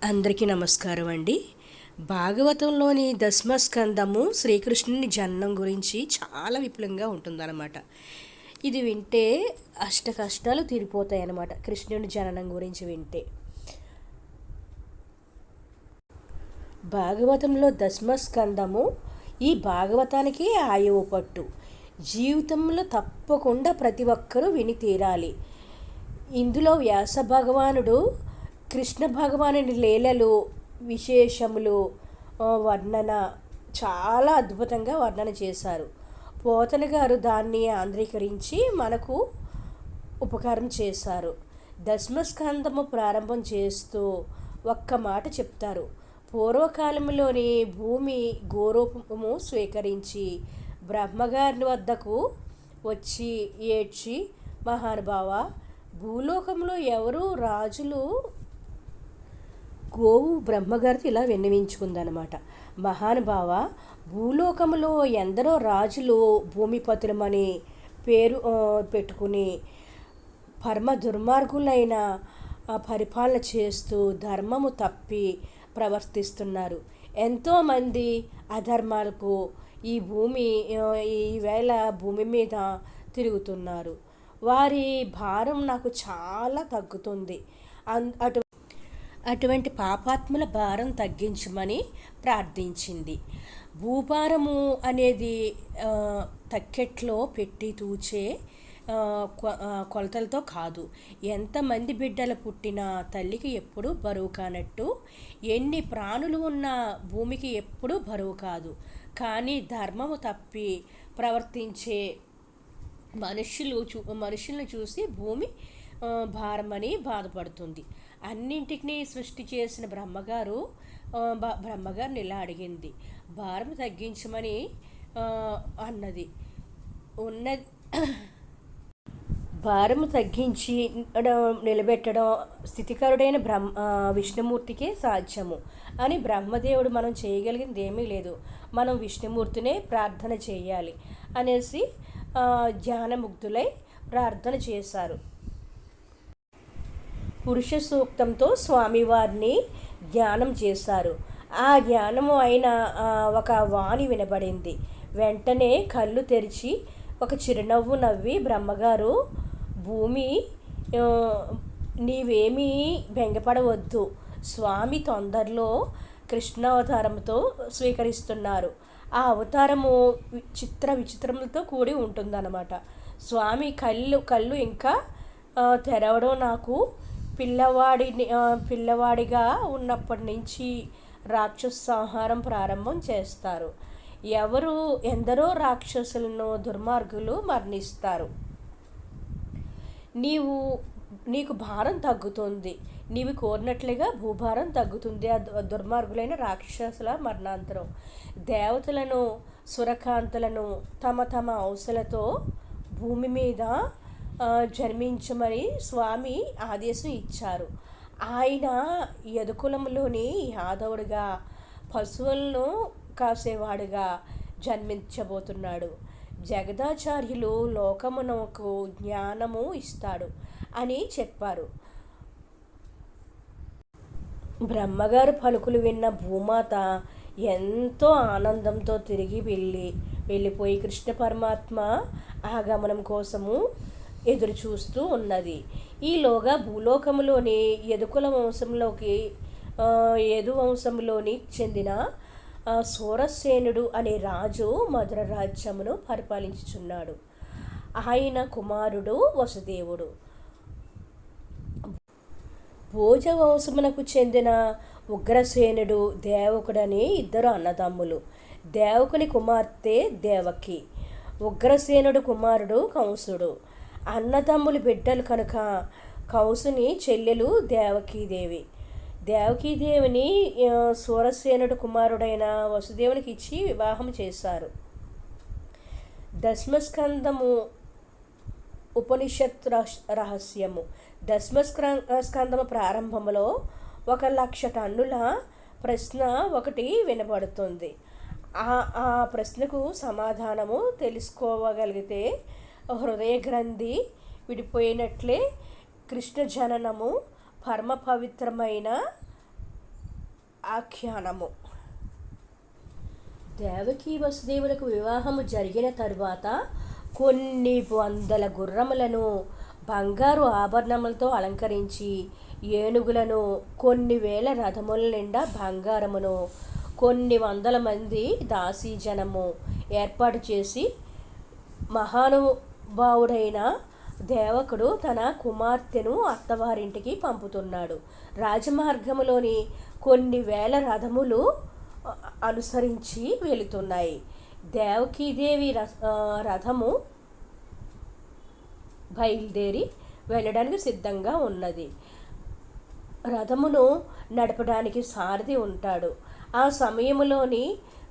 అందరికీ నమస్కారం అండి. భాగవతంలోని దశమస్కందము శ్రీకృష్ణుని జననం గురించి చాలా విపులంగా ఉంటుందన్నమాట. ఇది వింటే అష్ట కష్టాలు తీరిపోతాయి అన్నమాట. కృష్ణుని జననం గురించి వింటే భాగవతంలో దశమస్కందము ఈ భాగవతానికి ఆయువు పట్టు. జీవితంలో తప్పకుండా ప్రతి ఒక్కరూ విని తీరాలి. ఇందులో వ్యాస భగవానుడు కృష్ణ భగవానుని లీలలు విశేషములు వర్ణన చాలా అద్భుతంగా వర్ణన చేశారు. పోతన గారు దాన్ని ఆంధ్రీకరించి మనకు ఉపకారం చేశారు. దశమస్కందము ప్రారంభం చేస్తూ ఒక్క మాట చెప్తారు. పూర్వకాలంలోని భూమి గోరూపము స్వీకరించి బ్రహ్మగారి వద్దకు వచ్చి ఏడ్చి, మహానుభావ, భూలోకంలో ఎవరు రాజులు? గోవు బ్రహ్మగారితో ఇలా విన్నవించుకుందనమాట. మహానుభావ, భూలోకంలో ఎందరో రాజులు భూమిపతులమని పేరు పెట్టుకుని పరమ దుర్మార్గులైన పరిపాలన చేస్తూ ధర్మము తప్పి ప్రవర్తిస్తున్నారు. ఎంతోమంది అధర్మాలకు ఈవేళ భూమి మీద తిరుగుతున్నారు. వారి భారం నాకు చాలా తగ్గుతుంది. అటువంటి పాపాత్ముల భారం తగ్గించమని ప్రార్థించింది. భూభారము అనేది తక్కెట్లో పెట్టి తూచే కొలతలతో కాదు. ఎంతమంది బిడ్డలు పుట్టినా తల్లికి ఎప్పుడూ బరువు కానట్టు ఎన్ని ప్రాణులు ఉన్నా భూమికి ఎప్పుడూ బరువు కాదు. కానీ ధర్మము తప్పి ప్రవర్తించే మనుషులను చూసి భూమి భారమని బాధపడుతుంది. అన్నింటినీ సృష్టి చేసిన బ్రహ్మగారిని ఇలా అడిగింది. భారం తగ్గించమని అన్నది. భారము తగ్గించి నిలబెట్టడం స్థితికరుడైన విష్ణుమూర్తికే సాధ్యము అని బ్రహ్మదేవుడు మనం చేయగలిగింది ఏమీ లేదు, మనం విష్ణుమూర్తినే ప్రార్థన చేయాలి అనేసి ధ్యానముగ్ధులై ప్రార్థన చేశారు. పురుష సూక్తంతో స్వామివారిని ధ్యానం చేశారు. ఆ ధ్యానము అయిన ఒక వాణి వినబడింది. వెంటనే కళ్ళు తెరిచి ఒక చిరునవ్వు నవ్వి, బ్రహ్మగారు, భూమి, నీవేమీ బెంగపడవద్దు. స్వామి తొందరలో కృష్ణావతారంతో స్వీకరిస్తున్నారు. ఆ అవతారము విచిత్రములతో కూడి ఉంటుందన్నమాట. స్వామి కళ్ళు ఇంకా తెరవడం నాకు పిల్లవాడిగా ఉన్నప్పటి నుంచి రాక్షస సంహారం ప్రారంభం చేస్తారు. ఎందరో రాక్షసులను దుర్మార్గులు మరణిస్తారు. నీకు భారం తగ్గుతుంది. నీవు కోరినట్లుగా భూభారం తగ్గుతుంది. ఆ దుర్మార్గులైన రాక్షసుల మరణాంతరం దేవతలను, సురకాంతలను తమ ఔసలతో భూమి మీద జన్మించమని స్వామి ఆదేశం ఇచ్చారు. ఆయన యదుకులంలోని యాదవుడిగా, పశువులను కాసేవాడుగా జన్మించబోతున్నాడు. జగదాచార్యులు లోకమునకు జ్ఞానము ఇస్తాడు అని చెప్పారు. బ్రహ్మగారు పలుకులు విన్న భూమాత ఎంతో ఆనందంతో తిరిగి వెళ్ళిపోయి కృష్ణ పరమాత్మ ఆగమనం కోసము ఎదురు చూస్తూ ఉన్నది. ఈలోగా భూలోకములోని యదు వంశంలోని చెందిన సూరసేనుడు అనే రాజు మధుర రాజ్యమును పరిపాలించుచున్నాడు. ఆయన కుమారుడు వసుదేవుడు. భోజవంశమునకు చెందిన ఉగ్రసేనుడు, దేవకుడని ఇద్దరు అన్నదమ్ములు. దేవకుని కుమార్తె దేవకి, ఉగ్రసేనుడు కుమారుడు కంసుడు. అన్నదమ్ములు బిడ్డలు కనుక కంసుని చెల్లెలు దేవకీదేవిని సూరసేనుడు కుమారుడైన వసుదేవునికి ఇచ్చి వివాహం చేశారు. దశమస్కందము ఉపనిషత్ రహస్యము. దశమస్కందము ప్రారంభంలో 1,00,000 టన్నుల ప్రశ్న ఒకటి వినబడుతుంది. ఆ ప్రశ్నకు సమాధానము తెలుసుకోగలిగితే హృదయ గ్రంథి విడిపోయినట్లే కృష్ణ జననము పరమ పవిత్రమైన ఆఖ్యానము. దేవకీ వసుదేవులకు వివాహము జరిగిన తరువాత కొన్ని వందల గుర్రములను బంగారు ఆభరణములతో అలంకరించి, ఏనుగులను, కొన్ని వేల రథముల నిండా బంగారమును, కొన్ని వందల మంది దాసీజనము ఏర్పాటు చేసి, మహానుభావుడైన దేవకుడు తన కుమార్తెను అత్తవారింటికి పంపుతున్నాడు. రాజమార్గములోని కొన్ని వేల రథములు అనుసరించి వెళుతున్నాయి. దేవకీదేవి రథము బయలుదేరి వెళ్ళడానికి సిద్ధంగా ఉన్నది. రథమును నడపడానికి సారథి ఉంటాడు. ఆ సమయంలోని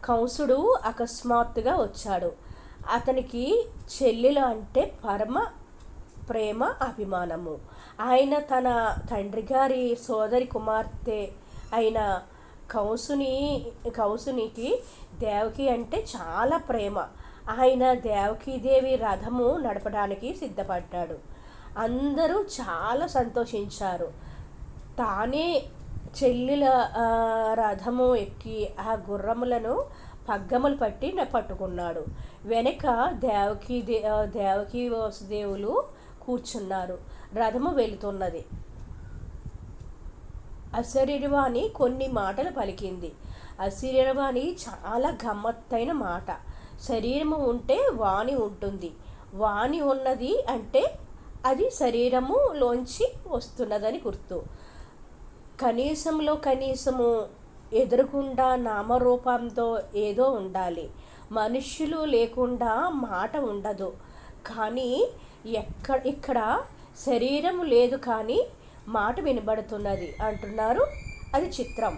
కంసుడు అకస్మాత్తుగా వచ్చాడు. అతనికి చెల్లెలు అంటే పరమ ప్రేమ, అభిమానము. ఆయన తన తండ్రి గారి సోదరి కుమార్తె అయిన కంసునికి దేవకి అంటే చాలా ప్రేమ. ఆయన దేవకీదేవి రథము నడపడానికి సిద్ధపడ్డాడు. అందరూ చాలా సంతోషించారు. తానే చెల్లెల రథము ఎక్కి ఆ గుర్రములను పగ్గములు పట్టుకున్నాడు. వెనక దేవకీ వసుదేవులు కూర్చున్నారు. రథము వెళుతున్నది. అశరీరవాణి కొన్ని మాటలు పలికింది. అశరీరవాణి చాలా గమ్మత్తైన మాట. శరీరము ఉంటే వాణి ఉంటుంది. వాణి ఉన్నది అంటే అది శరీరములోంచి వస్తున్నదని గుర్తు. కనీసము ఎదురుకుండా నామరూపంతో ఏదో ఉండాలి. మనుష్యులు లేకుండా మాట ఉండదు. కానీ ఇక్కడ శరీరం లేదు కానీ మాట వినబడుతున్నది అంటున్నారు. అది చిత్రం.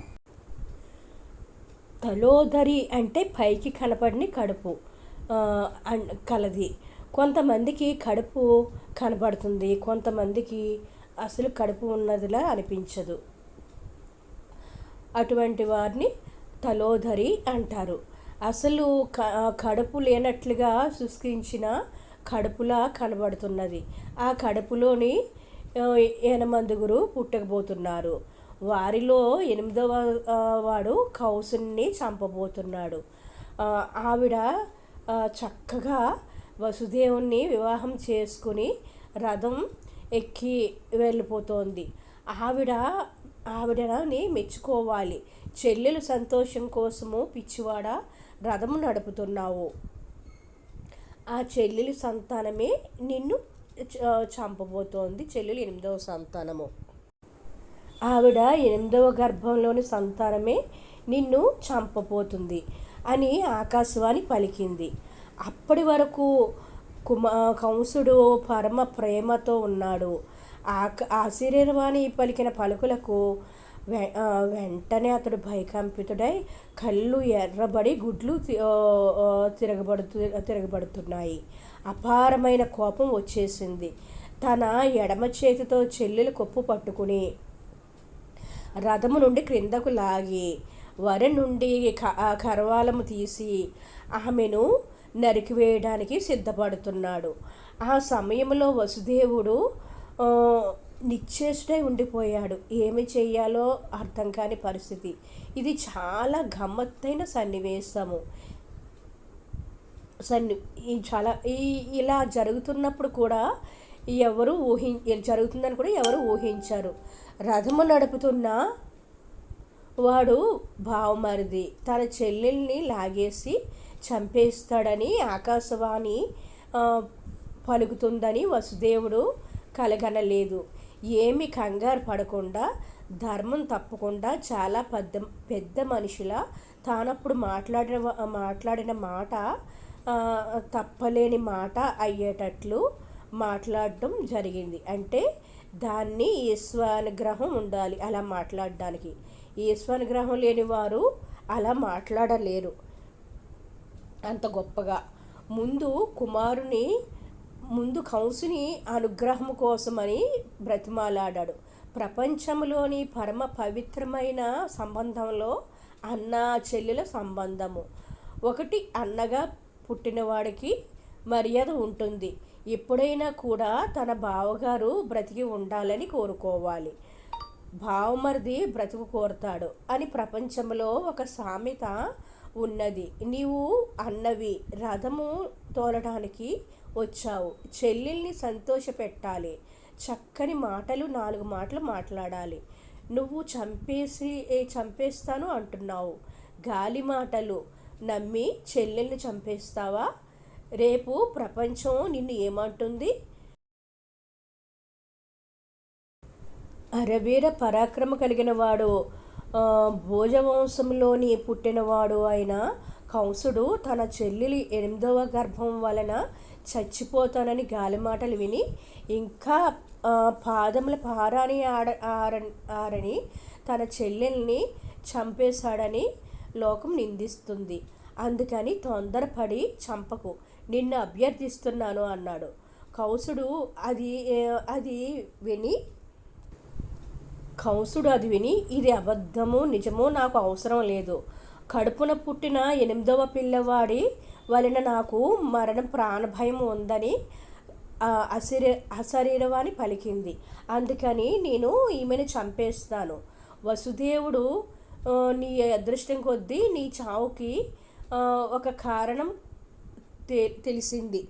తలోదరి అంటే పైకి కనపడిన కడుపు కలది. కొంతమందికి కడుపు కనబడుతుంది, కొంతమందికి అసలు కడుపు ఉన్నదిలా అనిపించదు. అటువంటి వారిని తలోదరి అంటారు. అసలు కడుపు లేనట్లుగా సృష్టించిన కడుపులా కనబడుతున్నది. ఆ కడుపులోని 8 పుట్టకపోతున్నారు. వారిలో 8వ వాడు కంసుని చంపబోతున్నాడు. ఆవిడ చక్కగా వసుదేవుణ్ణి వివాహం చేసుకుని రథం ఎక్కి వెళ్ళిపోతోంది. ఆవిడని మెచ్చుకోవాలి. చెల్లెలు సంతోషం కోసము పిచ్చివాడ రథము నడుపుతున్నావు. ఆ చెల్లెలి సంతానమే నిన్ను చంపబోతోంది. చెల్లెలు 8వ సంతానము. ఆవిడ 8వ గర్భంలోని సంతానమే నిన్ను చంపబోతుంది అని ఆకాశవాణి పలికింది. అప్పటి వరకు కంసుడు పరమ ప్రేమతో ఉన్నాడు. అశరీరవాణి పలికిన పలుకులకు వెంటనే అతడు భయకంపితుడై కళ్ళు ఎర్రబడి గుడ్లు తిరగబడుతున్నాయి. అపారమైన కోపం వచ్చేసింది. తన ఎడమ చేతితో చెల్లెలు కొప్పు పట్టుకుని రథము నుండి క్రిందకు లాగి వరి నుండి కరవాలము తీసి ఆమెను నరికివేయడానికి సిద్ధపడుతున్నాడు. ఆ సమయంలో వసుదేవుడు నిశ్చేష్టుడై ఉండిపోయాడు. ఏమి చెయ్యాలో అర్థం కాని పరిస్థితి. ఇది చాలా గమ్మత్తైన సన్నివేశము. ఇలా జరుగుతున్నప్పుడు కూడా జరుగుతుందని కూడా ఎవరు ఊహించారు. రథము నడుపుతున్న వాడు బావమరిది తన చెల్లెల్ని లాగేసి చంపేస్తాడని ఆకాశవాణి పలుకుతుందని వసుదేవుడు కలగనలేదు. ఏమి కంగారు పడకుండా ధర్మం తప్పకుండా చాలా పెద్ద మనిషిలా తానప్పుడు మాట్లాడిన మాట తప్పలేని మాట అయ్యేటట్లు మాట్లాడడం జరిగింది. అంటే దాన్ని ఈశ్వరానుగ్రహం ఉండాలి అలా మాట్లాడడానికి. ఈశ్వరానుగ్రహం లేని వారు అలా మాట్లాడలేరు అంత గొప్పగా. ముందు కంసుని అనుగ్రహం కోసమని బ్రతిమాలాడాడు. ప్రపంచంలోని పరమ పవిత్రమైన సంబంధంలో అన్న చెల్లెల సంబంధము. ఒకటి, అన్నగా పుట్టినవాడికి మర్యాద ఉంటుంది. ఎప్పుడైనా కూడా తన బావగారు బ్రతికి ఉండాలని కోరుకోవాలి. బావమరిది బ్రతుకు కోరతాడు అని ప్రపంచంలో ఒక సామెత ఉన్నది. నీవు అన్నవి రథము తోలడానికి వచ్చావు, చెల్లెల్ని సంతోష పెట్టాలి, చక్కని మాటలు 4 మాటలు మాట్లాడాలి. నువ్వు చంపేస్తాను అంటున్నావు, గాలి మాటలు నమ్మి చెల్లెల్ని చంపేస్తావా? రేపు ప్రపంచం నిన్ను ఏమంటుంది? అరవీర పరాక్రమ కలిగిన వాడు, భోజవంశంలోని పుట్టినవాడు అయిన కంసుడు తన చెల్లెలి 8వ గర్భం వలన చచ్చిపోతానని గాలిమాటలు విని ఇంకా పాదముల పారాని ఆరని తన చెల్లెల్ని చంపేశాడని లోకం నిందిస్తుంది. అందుకని తొందరపడి చంపకు, నిన్ను అభ్యర్థిస్తున్నాను అన్నాడు. కంసుడు అది విని ఇది అబద్ధము నిజమో నాకు అవసరం లేదు. కడుపున పుట్టిన 8వ పిల్లవాడి వలన నాకు ప్రాణభయం ఉందని అశరీరవాణి పలికింది. అందుకని నేను ఈమెను చంపేస్తాను. వసుదేవుడు నీ అదృష్టం కొద్దీ నీ చావుకి ఒక కారణం తెలిసింది.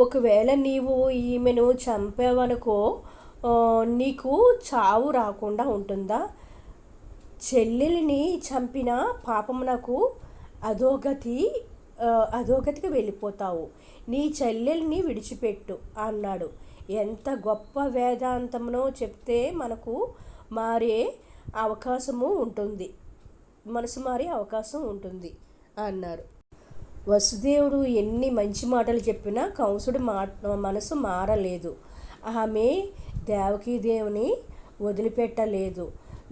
ఒకవేళ నీవు ఈమెను చంపావనుకో నీకు చావు రాకుండా ఉంటుందా? చెల్లెలిని చంపిన పాపమునకు అధోగతికి వెళ్ళిపోతావు. నీ చెల్లెల్ని విడిచిపెట్టు అన్నాడు. ఎంత గొప్ప వేదాంతమునో చెప్తే మనకు మారే అవకాశము ఉంటుంది, మనసు మారే అవకాశం ఉంటుంది అన్నారు. వసుదేవుడు ఎన్ని మంచి మాటలు చెప్పినా కంసుడు మనసు మారలేదు. ఆమె దేవకీదేవిని వదిలిపెట్టలేదు.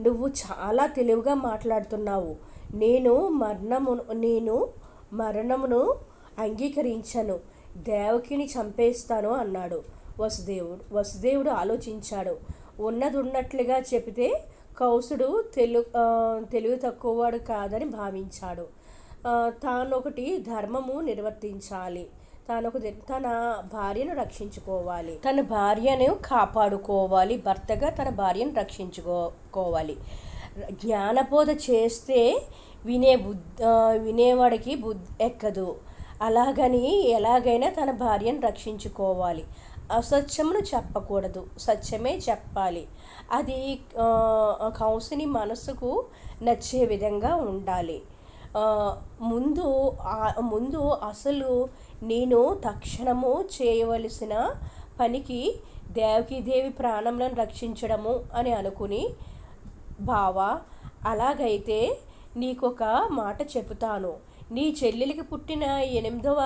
నువ్వు చాలా తెలివిగా మాట్లాడుతున్నావు. నేను మరణమును అంగీకరించను, దేవకిని చంపేస్తాను అన్నాడు వసుదేవుడు ఆలోచించాడు. ఉన్నట్లుగా చెబితే కంసుడు తెలివి తక్కువవాడు కాదని భావించాడు. తానొకటి ధర్మము నిర్వర్తించాలి, తన భార్యను రక్షించుకోవాలి, తన భార్యను కాపాడుకోవాలి, భర్తగా తన భార్యను రక్షించుకోవాలి. జ్ఞానబోధ చేస్తే వినేవాడికి బుద్ధి ఎక్కదు. అలాగని ఎలాగైనా తన భార్యను రక్షించుకోవాలి. అసత్యమును చెప్పకూడదు, సత్యమే చెప్పాలి. అది కంసుని మనసుకు నచ్చే విధంగా ఉండాలి. ముందు అసలు నేను తక్షణము చేయవలసిన పనికి దేవకీదేవి ప్రాణములను రక్షించడము అని అనుకుని, బావా అలాగైతే నీకొక మాట చెబుతాను. నీ చెల్లెలికి పుట్టిన 8వ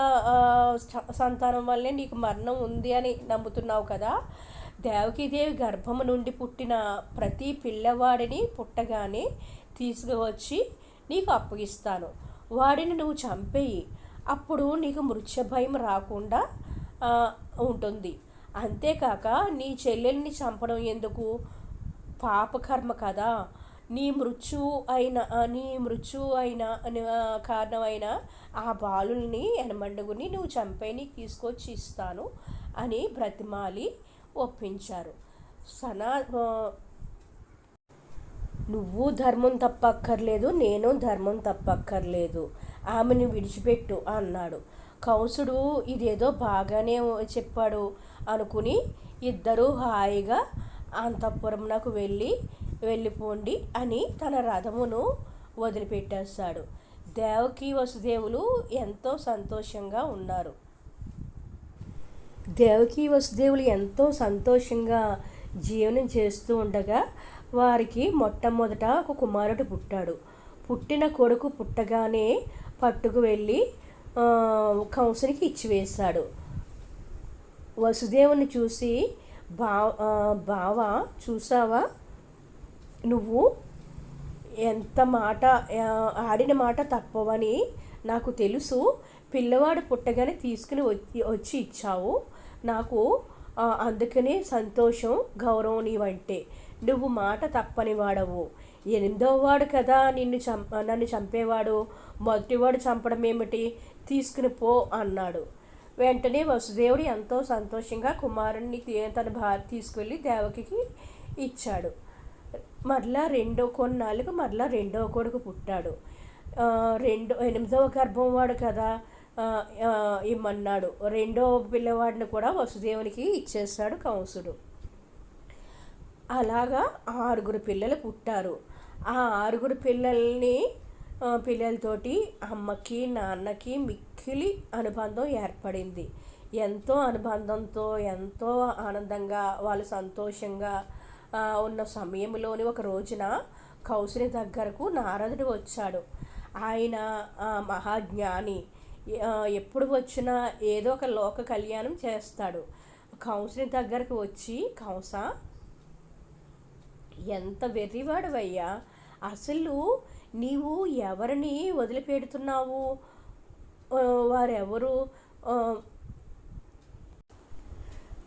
సంతానం వల్లే నీకు మరణం ఉంది అని నమ్ముతున్నావు కదా. దేవకీదేవి గర్భము నుండి పుట్టిన ప్రతి పిల్లవాడిని పుట్టగానే తీసుకువచ్చి నీకు అప్పగిస్తాను. వాడిని నువ్వు చంపేయి. అప్పుడు నీకు మృత్యు భయం రాకుండా ఉంటుంది. అంతేకాక నీ చెల్లెల్ని చంపడం ఎందుకు? పాపకర్మ కదా. నీ మృత్యు అయిన కారణమైన ఆ బాలుల్ని ఎనమండుగుని నువ్వు చంపే నీకు తీసుకొచ్చి ఇస్తాను అని బ్రతిమాలి ఒప్పించారు. నువ్వు ధర్మం తప్పక్కర్లేదు, నేను ధర్మం తప్పక్కర్లేదు, ఆమెను విడిచిపెట్టు అన్నాడు. కంసుడు ఇదేదో బాగానే చెప్పాడు అనుకుని ఇద్దరూ హాయిగా అంతఃపురంకు వెళ్ళిపోండి అని తన రథమును వదిలిపెట్టేశాడు. దేవకి వసుదేవులు ఎంతో సంతోషంగా ఉన్నారు. దేవకి వసుదేవులు ఎంతో సంతోషంగా జీవనం చేస్తూ ఉండగా వారికి మొట్టమొదట ఒక కుమారుడు పుట్టాడు. పుట్టిన కొడుకు పుట్టగానే పట్టుకు వెళ్ళి కంసునికి ఇచ్చివేశాడు. వసుదేవుని చూసి బావా చూసావా, నువ్వు ఎంత మాట ఆడిన మాట తప్పవని నాకు తెలుసు. పిల్లవాడు పుట్టగానే తీసుకుని వచ్చి ఇచ్చావు నాకు, అందుకనే సంతోషం, గౌరవం నీవంటే. నువ్వు మాట తప్పని వాడవు. 8వ వాడు కదా నన్ను చంపేవాడు, మొదటివాడు చంపడం ఏమిటి, తీసుకుని పో అన్నాడు. వెంటనే వసుదేవుడు ఎంతో సంతోషంగా కుమారుణ్ణి తన భార్య తీసుకువెళ్ళి దేవకికి ఇచ్చాడు. మరలా కొన్నాళ్ళకు మరలా రెండో కొడుకు పుట్టాడు. ఎనిమిదవ గర్భం వాడు కదా ఇమ్మన్నాడు. రెండో పిల్లవాడిని కూడా వసుదేవునికి ఇచ్చేస్తాడు కంసుడు. అలాగా 6 పిల్లలు పుట్టారు. ఆ 6 పిల్లలతోటి అమ్మకి నాన్నకి మిక్కిలి అనుబంధం ఏర్పడింది. ఎంతో అనుబంధంతో ఎంతో ఆనందంగా వాళ్ళు సంతోషంగా ఉన్న సమయంలోని ఒక రోజున కౌసుని దగ్గరకు నారదుడు వచ్చాడు. ఆయన మహాజ్ఞాని, ఎప్పుడు వచ్చినా ఏదో ఒక లోక కళ్యాణం చేస్తాడు. కంసుని దగ్గరకు వచ్చి, కంస ఎంత వెర్రివాడవయ్యా, అసలు నీవు ఎవరిని వదిలిపెడుతున్నావు, వారెవరు,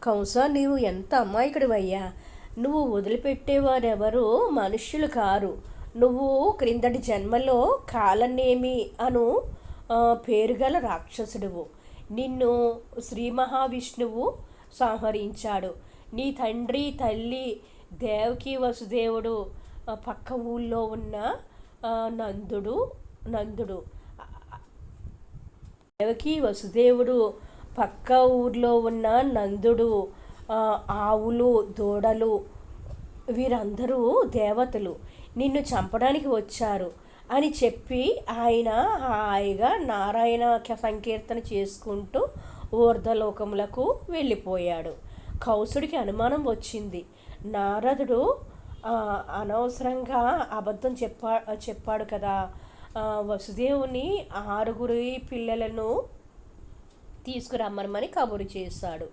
కంస నీవు ఎంత అమాయకుడివయ్యా, నువ్వు వదిలిపెట్టేవారెవరు మనుష్యులు కారు, నువ్వు క్రిందటి జన్మలో కాలనేమి అను పేరుగల రాక్షసుడువు. నిన్ను శ్రీ మహావిష్ణువు సంహరించాడు. నీ తండ్రి తల్లి దేవకి వసుదేవుడు పక్క ఊళ్ళో ఉన్న నందుడు దేవకి వసుదేవుడు పక్క ఊర్లో ఉన్న నందుడు, ఆవులు దూడలు వీరందరూ దేవతలు నిన్ను చంపడానికి వచ్చారు అని చెప్పి ఆయన హాయిగా నారాయణ సంకీర్తన చేసుకుంటూ ఊర్ధ్వలోకములకు వెళ్ళిపోయాడు. కౌసుడికి అనుమానం వచ్చింది. నారదుడు అనవసరంగా అబద్ధం చెప్పాడు కదా, వసుదేవుని 6 పిల్లలను తీసుకురమ్మని కబురు చేశాడు.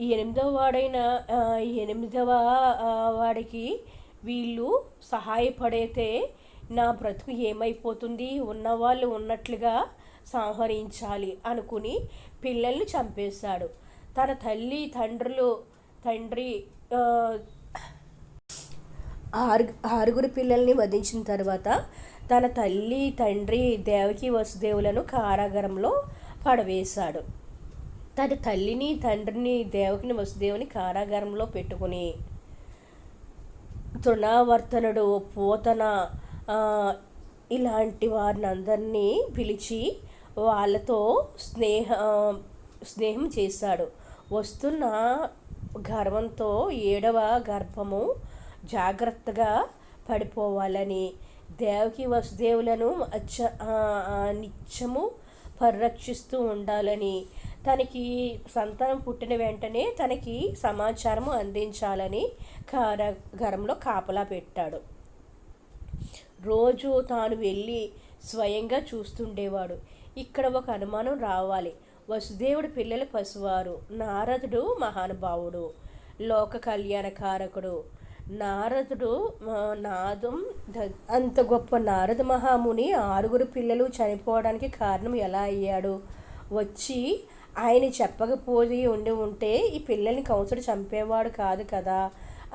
ఈ 8వ వాడికి వీళ్ళు సహాయపడితే నా బ్రతుకు ఏమైపోతుంది, ఉన్నవాళ్ళు ఉన్నట్లుగా సంహరించాలి అనుకుని పిల్లల్ని చంపేశాడు. తన తండ్రి 6 పిల్లల్ని వధించిన తర్వాత తన తల్లి తండ్రి దేవకి వసుదేవులను కారాగారంలో పడవేశాడు. తన తల్లిని తండ్రిని దేవకిని వసుదేవుని కారాగారంలో పెట్టుకుని తృణావర్తనుడు పోతన ఇలాంటి వారిని అందరినీ పిలిచి వాళ్ళతో స్నేహం చేశాడు. వస్తున్న గర్వంతో 7వ గర్భము జాగ్రత్తగా పడిపోవాలని దేవకి వసుదేవులను నిత్యము పరిరక్షిస్తూ ఉండాలని, తనకి సంతానం పుట్టిన వెంటనే తనకి సమాచారము అందించాలని కారాగారంలో కాపలా పెట్టాడు. రోజు తాను వెళ్ళి స్వయంగా చూస్తుండేవాడు. ఇక్కడ ఒక అనుమానం రావాలి. వసుదేవుడి పిల్లలు పసివారు, నారదుడు మహానుభావుడు, లోక కళ్యాణకారకుడు. నారదుడు అంత గొప్ప నారద మహాముని 6 పిల్లలు చనిపోవడానికి కారణం ఎలా అయ్యాడు? వచ్చి ఆయన చెప్పకపోయి ఉంటే ఈ పిల్లల్ని కంసుడు చంపేవాడు కాదు కదా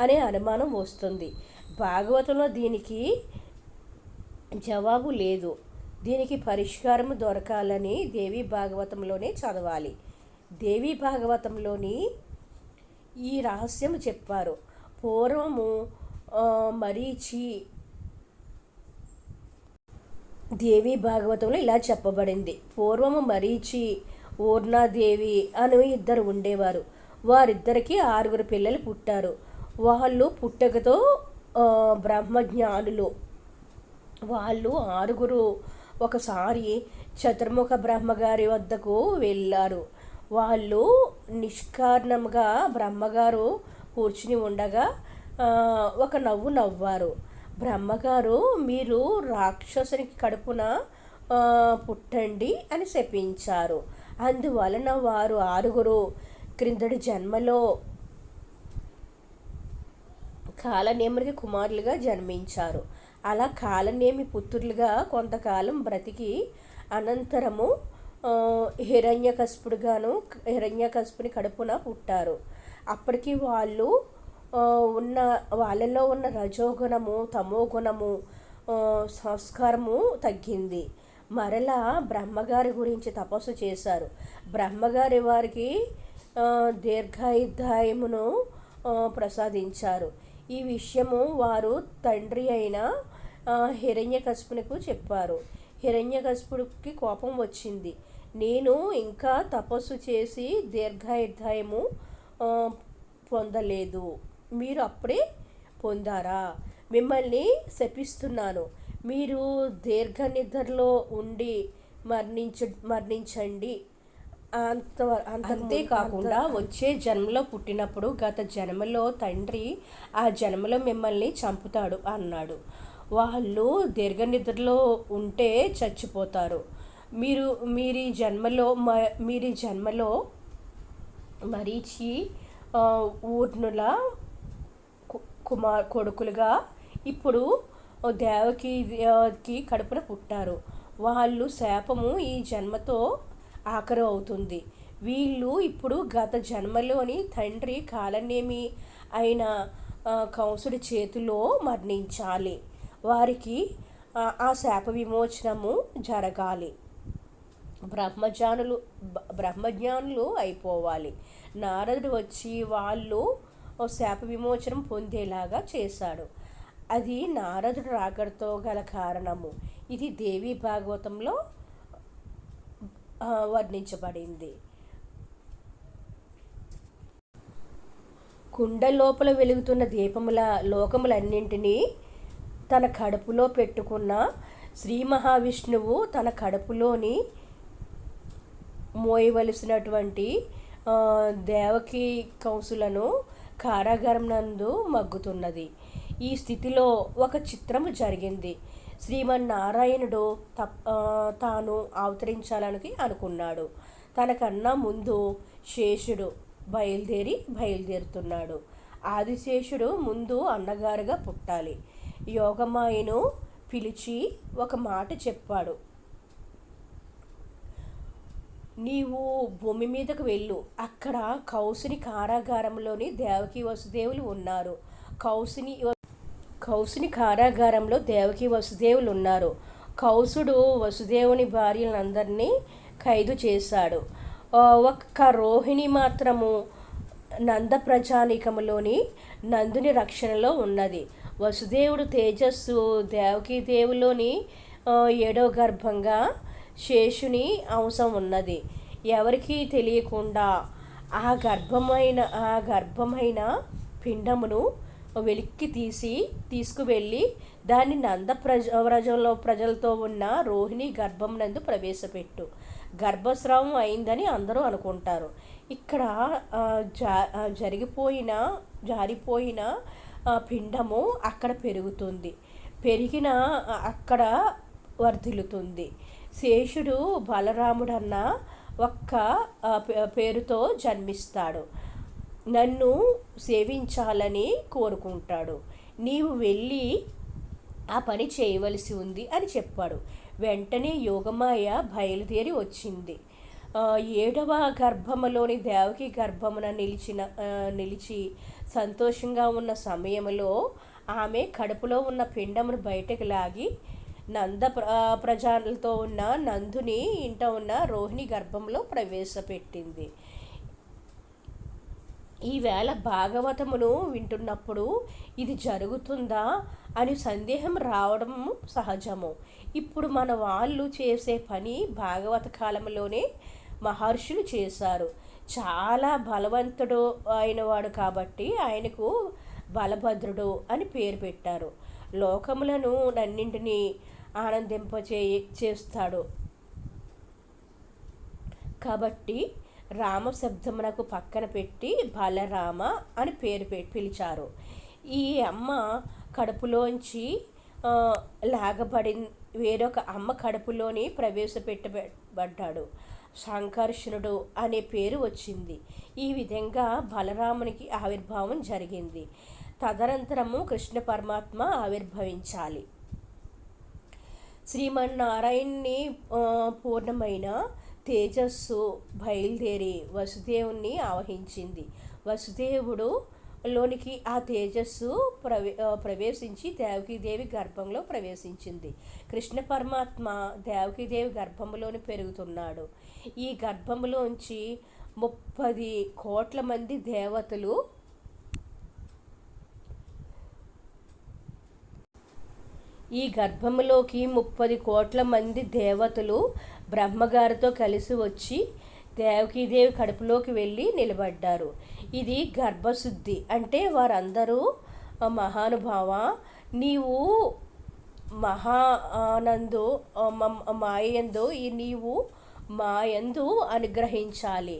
అనే అనుమానం వస్తుంది. భాగవతంలో దీనికి జవాబు లేదు. దీనికి పరిష్కారం దొరకాలని దేవీ భాగవతంలోనే చదవాలి. దేవీ భాగవతంలోని ఈ రహస్యం చెప్పారు. పూర్వము మరీచి దేవీ భాగవతంలో ఇలా చెప్పబడింది. పూర్వము మరీచి ఊర్ణాదేవి అని 2 ఉండేవారు. వారిద్దరికి 6 పిల్లలు పుట్టారు. వాళ్ళు పుట్టకతో బ్రహ్మజ్ఞానులు. వాళ్ళు 6 ఒకసారి చతుర్ముఖ బ్రహ్మగారి వద్దకు వెళ్ళారు. వాళ్ళు నిష్కారణంగా బ్రహ్మగారు కూర్చుని ఉండగా ఒక నవ్వు నవ్వారు. బ్రహ్మగారు మీరు రాక్షసునికి కడుపున పుట్టండి అని శపించారు. అందువలన వారు 6 క్రిందటి జన్మలో కాలనేమికి కుమారులుగా జన్మించారు. అలా కాలనేమి పుత్రులుగా కొంతకాలం బ్రతికి అనంతరము హిరణ్యకశిపుని కడుపున పుట్టారు. అప్పటికి వాళ్ళలో ఉన్న రజోగుణము తమోగుణము సంస్కారము తగ్గింది. మరలా బ్రహ్మగారి గురించి తపస్సు చేశారు. బ్రహ్మగారి వారికి దీర్ఘాయుధాయమును ప్రసాదించారు. ఈ విషయము వారు తండ్రి అయిన హిరణ్యకశిపునకు చెప్పారు. హిరణ్యకశిపుడికి కోపం వచ్చింది. నేను ఇంకా తపస్సు చేసి దీర్ఘాయుర్దాయము పొందలేదు, మీరు అప్పుడే పొందారా? మిమ్మల్ని శపిస్తున్నాను, మీరు దీర్ఘ నిద్రలో ఉండి మరణించండి. అంతేకాకుండా వచ్చే జన్మలో పుట్టినప్పుడు గత జన్మలో తండ్రి ఆ జన్మలో మిమ్మల్ని చంపుతాడు అన్నాడు. వాళ్ళు దీర్ఘ నిద్రలో ఉంటే చచ్చిపోతారు. మీరీ జన్మలో మరీచి ఊర్నుల కొడుకులుగా ఇప్పుడు దేవకి కడుపున పుట్టారు. వాళ్ళు శాపము ఈ జన్మతో ఆఖరు అవుతుంది. వీళ్ళు ఇప్పుడు గత జన్మలోని తండ్రి కాలనేమి అయిన కంసుడి చేతిలో మరణించాలి. వారికి ఆ శాప విమోచనము జరగాలి. బ్రహ్మజ్ఞానులు అయిపోవాలి. నారదుడు వచ్చి వాళ్ళు శాప విమోచనం పొందేలాగా చేశాడు. అది నారదుడు రాకడతో గల కారణము. ఇది దేవి భాగవతంలో వర్ణించబడింది. కుండ లోపల వెలుగుతున్న దీపముల లోకములన్నింటినీ తన కడుపులో పెట్టుకున్న శ్రీ మహావిష్ణువు తన కడుపులోని మోయవలసినటువంటి దేవకి కంసులను కారాగారం నందు మగ్గుతున్నది. ఈ స్థితిలో ఒక చిత్రము జరిగింది. శ్రీమన్నారాయణుడు తాను అవతరించాలని అనుకున్నాడు. తనకన్నా ముందు శేషుడు బయలుదేరుతున్నాడు. ఆదిశేషుడు ముందు అన్నగారుగా పుట్టాలి. యోగమాయను పిలిచి ఒక మాట చెప్పాడు. నీవు భూమి మీదకు వెళ్ళు, అక్కడ కౌసుని కారాగారంలోని దేవకి వసుదేవులు ఉన్నారు. కౌసుని కారాగారంలో దేవకి వసుదేవులు ఉన్నారు. కౌసుడు వసుదేవుని భార్యలందరినీ ఖైదు చేశాడు. ఒక్క రోహిణి మాత్రము నందప్రజానీకములోని నందుని రక్షణలో ఉన్నది. వసుదేవుడు తేజస్సు దేవకీదేవిలోని 7వ గర్భంగా శేషుని అంశం ఉన్నది. ఎవరికీ తెలియకుండా ఆ గర్భమైన పిండమును వెలిక్కి తీసుకువెళ్ళి దాన్ని ప్రజలతో ఉన్న రోహిణి గర్భం నందు ప్రవేశపెట్టు. గర్భస్రావం అయిందని అందరూ అనుకుంటారు. ఇక్కడ జారిపోయిన పిండము అక్కడ పెరుగుతుంది, పెరిగిన అక్కడ వర్ధిల్లుతుంది. శేషుడు బలరాముడన్న ఒక్క పేరుతో జన్మిస్తాడు. నన్ను సేవించాలని కోరుకుంటాడు. నీవు వెళ్ళి ఆ పని చేయవలసి ఉంది అని చెప్పాడు. వెంటనే యోగమాయ బయలుదేరి వచ్చింది. 7వ గర్భములోని దేవకి గర్భమున నిలిచి సంతోషంగా ఉన్న సమయంలో ఆమె కడుపులో ఉన్న పిండమును బయటకు లాగి ప్రజలతో ఉన్న నందుని ఇంట ఉన్న రోహిణి గర్భంలో ప్రవేశపెట్టింది. ఈవేళ భాగవతమును వింటున్నప్పుడు ఇది జరుగుతుందా అని సందేహం రావడం సహజము. ఇప్పుడు మన వాళ్ళు చేసే పని భాగవత కాలంలోనే మహర్షులు చేశారు. చాలా బలవంతుడు అయినవాడు కాబట్టి ఆయనకు బలభద్రుడు అని పేరు పెట్టారు. లోకములను అన్నింటినీ చేస్తాడు కాబట్టి రామ శబ్దమునకు పక్కన పెట్టి బలరామ అని పేరు పిలిచారు. ఈ అమ్మ కడుపులోంచి లాగబడి వేరొక అమ్మ కడుపులోని ప్రవేశపెట్టబడ్డాడు. సంకర్షణుడు అనే పేరు వచ్చింది. ఈ విధంగా బలరామునికి ఆవిర్భావం జరిగింది. తదనంతరము కృష్ణ పరమాత్మ ఆవిర్భవించాలి. శ్రీమన్నారాయణ్ణి పూర్ణమైన తేజస్సు బయలుదేరి వసుదేవుని ఆవహించింది. వసుదేవుడు లోనికి ఆ తేజస్సు ప్రవేశించి దేవకీదేవి గర్భంలో ప్రవేశించింది. కృష్ణ పరమాత్మ దేవకీదేవి గర్భంలోని పెరుగుతున్నాడు. ఈ గర్భంలోంచి 30 కోట్ల మంది దేవతలు ఈ గర్భంలోకి 30 కోట్ల మంది దేవతలు బ్రహ్మగారితో కలిసి వచ్చి దేవకీదేవి కడుపులోకి వెళ్ళి నిలబడ్డారు. ఇది గర్భశుద్ధి. అంటే వారందరూ మహానుభావ, నీవు మహా ఆనందు మాయందు నీవు మాయందు అనుగ్రహించాలి.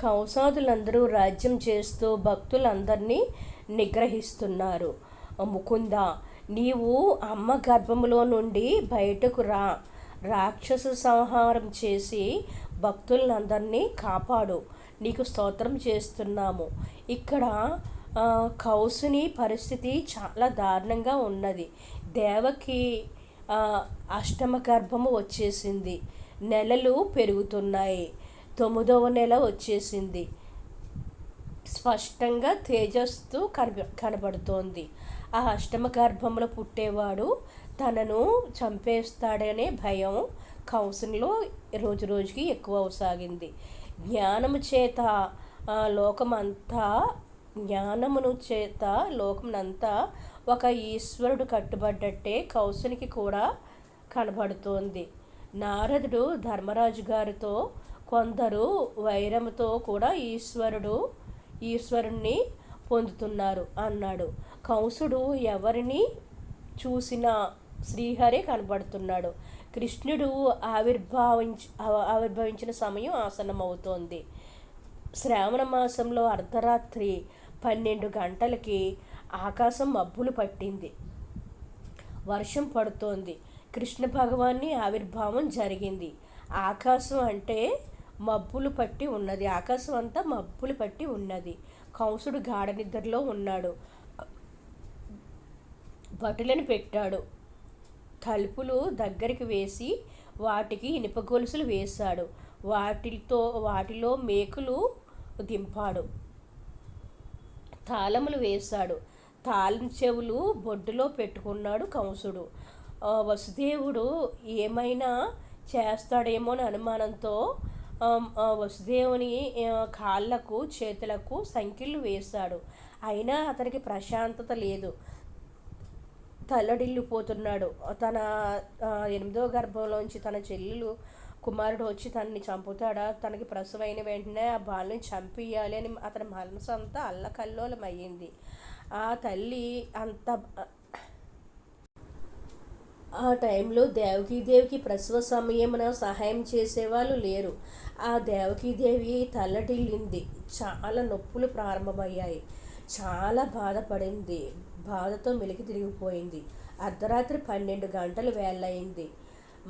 కౌసాదులందరూ రాజ్యం చేస్తూ భక్తులందరినీ నిగ్రహిస్తున్నారు. ముకుంద, నీవు అమ్మ గర్భములో నుండి బయటకు రా, రాక్షస సంహారం చేసి భక్తులందరినీ కాపాడు, నీకు స్తోత్రం చేస్తున్నాము. ఇక్కడ కౌసుని పరిస్థితి చాలా దారుణంగా ఉన్నది. దేవకి అష్టమ గర్భము వచ్చేసింది, నెలలు పెరుగుతున్నాయి, 9వ నెల వచ్చేసింది, స్పష్టంగా తేజస్సు కనబడుతోంది. ఆ అష్టమ గర్భంలో పుట్టేవాడు తనను చంపేస్తాడనే భయం కౌసునిలో రోజు రోజుకి ఎక్కువ అవసాగింది. జ్ఞానము చేత లోకమునంతా ఒక ఈశ్వరుడు కట్టుబడ్డట్టే కౌసునికి కూడా కనబడుతోంది. నారదుడు ధర్మరాజు గారితో కొందరు వైరముతో కూడా ఈశ్వరుణ్ణి పొందుతున్నారు అన్నాడు. కంసుడు ఎవరిని చూసినా శ్రీహరే కనబడుతున్నాడు. కృష్ణుడు ఆవిర్భవించిన సమయం ఆసన్నమవుతోంది. శ్రావణ మాసంలో అర్ధరాత్రి 12 గంటలకి ఆకాశం మబ్బులు పట్టింది, వర్షం పడుతోంది. కృష్ణ భగవాన్ని ఆవిర్భావం జరిగింది. ఆకాశం అంటే మబ్బులు పట్టి ఉన్నది, ఆకాశం అంతా మబ్బులు పట్టి ఉన్నది. కంసుడు గాఢ నిద్రలో ఉన్నాడు. భటులను పెట్టాడు, తలుపులు దగ్గరికి వేసి వాటికి ఇనుప గొలుసులు వేశాడు, వాటిలో మేకులు దింపాడు, తాళములు వేశాడు, తాళం చెవులు బొడ్డులో పెట్టుకున్నాడు కంసుడు. వసుదేవుడు ఏమైనా చేస్తాడేమో అని అనుమానంతో వసుదేవుని కాళ్ళకు చేతులకు సంకెళ్ళు వేశాడు. అయినా అతనికి ప్రశాంతత లేదు, తల్లడిల్లిపోతున్నాడు. తన 8వ గర్భంలోంచి తన చెల్లెలు కుమారుడు వచ్చి తనని చంపుతాడా, తనకి ప్రసవైన వెంటనే ఆ బాలుని చంపియాలి అని అతని మనసు అంతా అల్లకల్లోలమయ్యింది. ఆ తల్లి ఆ టైంలో దేవకీదేవికి ప్రసవ సమయమున సహాయం చేసేవాళ్ళు లేరు. ఆ దేవకీదేవి తల్లడిల్లింది, చాలా నొప్పులు ప్రారంభమయ్యాయి, చాలా బాధపడింది, బాధతో మెలికి తిరిగిపోయింది. అర్ధరాత్రి 12 గంటలు వేళ్ళయింది.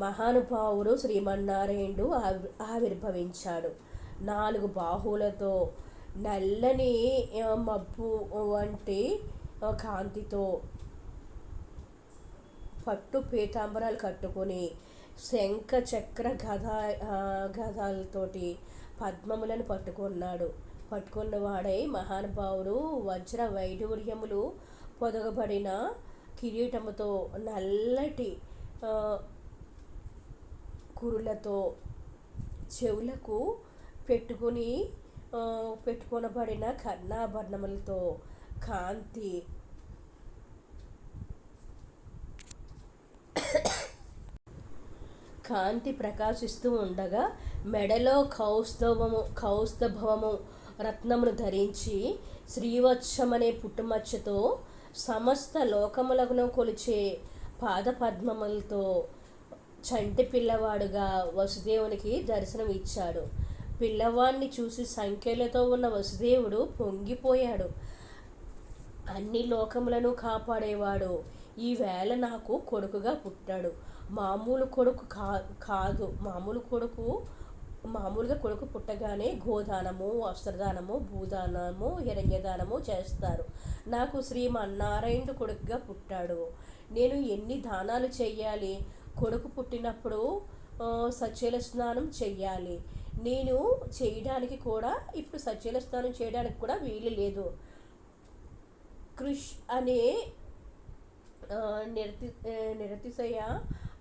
మహానుభావుడు శ్రీమన్నారాయణుడు ఆవిర్భవించాడు. 4 బాహువులతో, నల్లని మబ్బు వంటి కాంతితో, పట్టు పీతాంబరాలు కట్టుకొని, శంఖ చక్ర గదాలతోటి పద్మములను పట్టుకున్నవాడై మహానుభావుడు వజ్ర వైడూర్యములు పొదగబడిన కిరీటముతో, నల్లటి కురులతో, చెవులకు పెట్టుకొనబడిన కర్ణాభరణములతో కాంతి ప్రకాశిస్తూ ఉండగా, మెడలో కౌస్తభము రత్నమును ధరించి, శ్రీవత్సమనే పుట్టుమచ్చతో, సమస్త లోకములను కొలిచే పాదపద్మములతో చంటి పిల్లవాడుగా వసుదేవునికి దర్శనం ఇచ్చాడు. పిల్లవాడిని చూసి సంఖ్యలతో ఉన్న వసుదేవుడు పొంగిపోయాడు. అన్ని లోకములను కాపాడేవాడు ఈవేళ నాకు కొడుకుగా పుట్టాడు. మామూలు కొడుకు కాదు. మామూలుగా కొడుకు పుట్టగానే గోదానము, వస్త్రదానము, భూదానము, హిరణ్యదానము చేస్తారు. నాకు శ్రీమన్నారాయణుడు కొడుకుగా పుట్టాడు. నేను ఎన్ని దానాలు చెయ్యాలి? కొడుకు పుట్టినప్పుడు సచ్చేల స్నానం చెయ్యాలి. నేను చేయడానికి కూడా ఇప్పుడు సచ్చేల స్నానం చేయడానికి కూడా వీలు లేదు. కృష్ అనే నిరతిశయ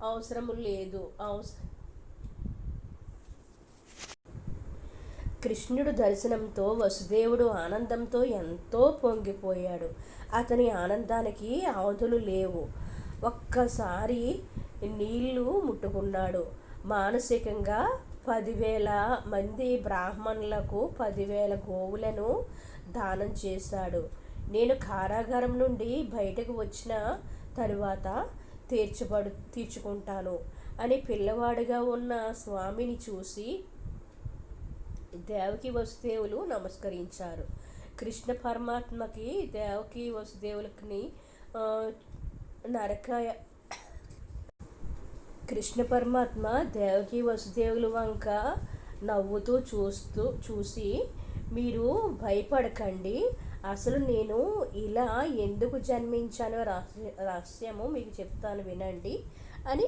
అవసరము లేదు. కృష్ణుడు దర్శనంతో వసుదేవుడు ఆనందంతో ఎంతో పొంగిపోయాడు. అతని ఆనందానికి అవధులు లేవు. ఒక్కసారి నీళ్లు ముట్టుకున్నాడు. మానసికంగా 10,000 మంది బ్రాహ్మణులకు 10,000 గోవులను దానం చేశాడు. నేను కారాగారం నుండి బయటకు వచ్చిన తరువాత తీర్చుకుంటాను అని పిల్లవాడిగా ఉన్న స్వామిని చూసి దేవకి వసుదేవులు నమస్కరించారు. కృష్ణ పరమాత్మకి దేవకి వసుదేవులకి కృష్ణ పరమాత్మ దేవకి వసుదేవుల వంక నవ్వుతూ చూసి, మీరు భయపడకండి, అసలు నేను ఇలా ఎందుకు జన్మించానో రహస్యము మీకు చెప్తాను వినండి అని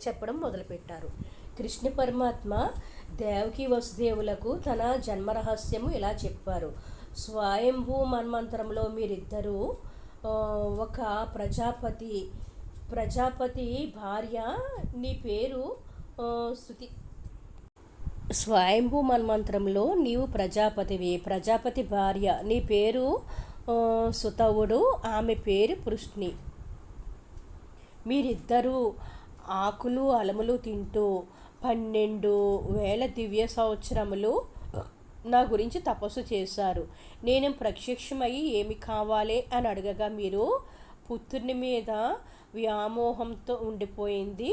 చెప్పడం మొదలుపెట్టారు. కృష్ణ పరమాత్మ దేవకి వసుదేవులకు తన జన్మ రహస్యము ఇలా చెప్పారు. స్వయంభూ మన్వంతరంలో మీరిద్దరూ ఒక ప్రజాపతి భార్య, నీ పేరు శృతి. స్వయంభూ మన్వంతరంలో నీవు ప్రజాపతివి, ప్రజాపతి భార్య, నీ పేరు సుతవుడు, ఆమె పేరు పృష్ణి. మీరిద్దరూ ఆకులు అలములు తింటూ 12,000 దివ్య సంవత్సరములు నా గురించి తపస్సు చేశారు. నేను ప్రత్యక్షమై ఏమి కావాలి అని అడగగా మీరు పుత్రుని మీద వ్యామోహంతో ఉండిపోయింది,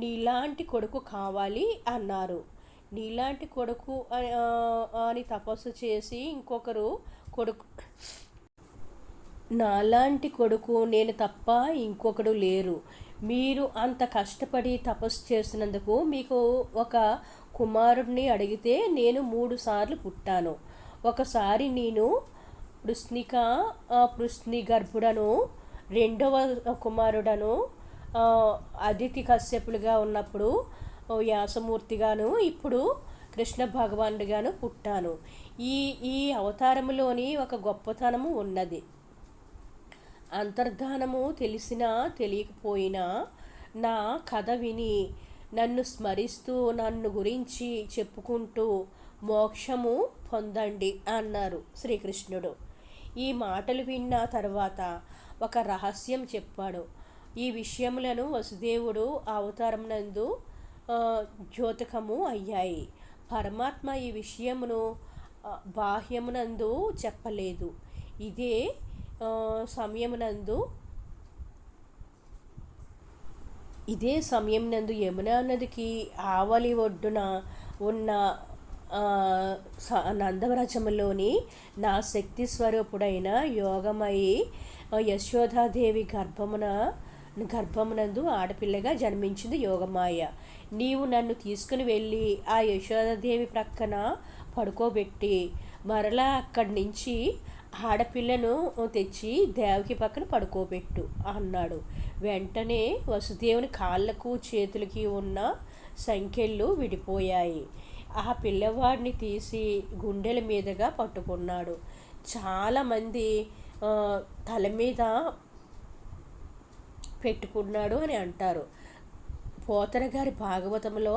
నీలాంటి కొడుకు కావాలి అన్నారు. నీలాంటి కొడుకు అని తపస్సు చేసి ఇంకొకరు కొడుకు, నాలాంటి కొడుకు నేను తప్ప ఇంకొకడు లేరు. మీరు అంత కష్టపడి తపస్సు చేసినందుకు మీకు ఒక కుమారుడిని అడిగితే నేను 3 సార్లు పుట్టాను. ఒకసారి నేను పృష్ణి గర్భుడను, రెండవ కుమారుడను అదితి కశ్యపులుగా ఉన్నప్పుడు వ్యాసమూర్తిగాను, ఇప్పుడు కృష్ణ భగవానుడిగాను పుట్టాను. ఈ అవతారంలోని ఒక గొప్పతనము ఉన్నది. అంతర్ధానము తెలిసినా తెలియకపోయినా నా కథ విని నన్ను స్మరిస్తూ నన్ను గురించి చెప్పుకుంటూ మోక్షము పొందండి అన్నారు శ్రీకృష్ణుడు. ఈ మాటలు విన్న తర్వాత ఒక రహస్యం చెప్పాడు. ఈ విషయములను వసుదేవుడు అవతారం నందు ద్యోతకము అయ్యాయి. పరమాత్మ ఈ విషయమును బాహ్యమునందు చెప్పలేదు. ఇదే సమయం నందు యమునా నదికి ఆవలి ఒడ్డున ఉన్న నందవ్రజములోని నా శక్తి స్వరూపుడైన యోగమయి యశోదాదేవి గర్భమునందు ఆడపిల్లగా జన్మించింది యోగమాయ. నీవు నన్ను తీసుకుని వెళ్ళి ఆ యశోదాదేవి ప్రక్కన పడుకోబెట్టి మరలా అక్కడి నుంచి ఆడపిల్లను తెచ్చి దేవకి పక్కన పడుకోబెట్టు అన్నాడు. వెంటనే వసుదేవుని కాళ్ళకు చేతులకి ఉన్న సంకెళ్ళు విడిపోయాయి. ఆ పిల్లవాడిని తీసి గుండెల మీదుగా పట్టుకున్నాడు. చాలామంది తల మీద పెట్టుకున్నాడు అని అంటారు. పోతన గారి భాగవతంలో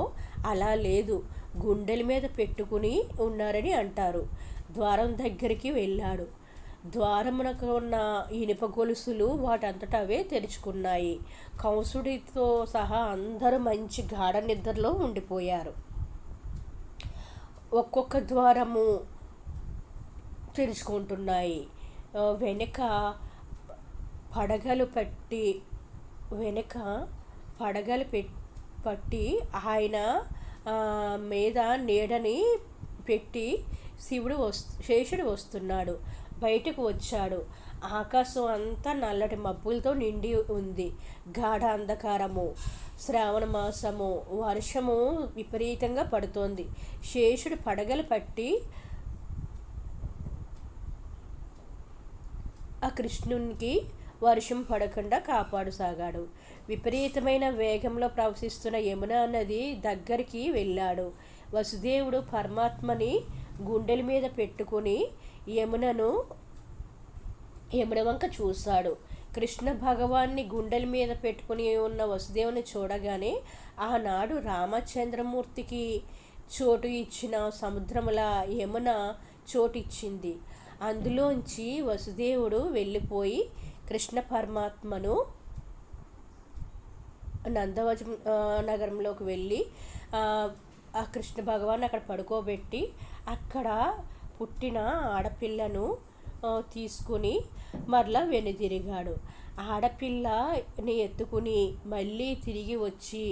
అలా లేదు, గుండెల మీద పెట్టుకుని ఉన్నారని అంటారు. ద్వారం దగ్గరికి వెళ్ళాడు. ద్వారమునకు ఉన్న ఇనుప గొలుసులు వాటంతట అవే తెరుచుకున్నాయి. కంసుడితో సహా అందరూ మంచి గాఢ నిద్రలో ఉండిపోయారు. ఒక్కొక్క ద్వారము తెరుచుకుంటున్నాయి. వెనక పడగలు పట్టి ఆయన మీద నీడని పెట్టి శేషుడు వస్తున్నాడు. బయటకు వచ్చాడు. ఆకాశం అంతా నల్లటి మబ్బులతో నిండి ఉంది. గాఢ అంధకారము, శ్రావణ మాసము, వర్షము విపరీతంగా పడుతోంది. శేషుడు పడగలు పట్టి ఆ కృష్ణునికి వర్షం పడకుండా కాపాడసాగాడు. విపరీతమైన వేగంలో ప్రవహిస్తున్న యమునా నది దగ్గరికి వెళ్ళాడు. వసుదేవుడు పరమాత్మని గుండెల మీద పెట్టుకుని యమున వంక చూశాడు. కృష్ణ భగవాన్ని గుండెల మీద పెట్టుకుని ఉన్న వసుదేవుని చూడగానే ఆనాడు రామచంద్రమూర్తికి చోటు ఇచ్చిన సముద్రముల యమున చోటు ఇచ్చింది. అందులోంచి వసుదేవుడు వెళ్ళిపోయి కృష్ణ పరమాత్మను నందవజ నగరంలోకి వెళ్ళి ఆ కృష్ణ భగవాన్ అక్కడ పడుకోబెట్టి అక్కడ పుట్టిన ఆడపిల్లను తీసుకుని మరలా వెనుదిరిగాడు. ఆడపిల్లని ఎత్తుకుని మళ్ళీ తిరిగి వచ్చి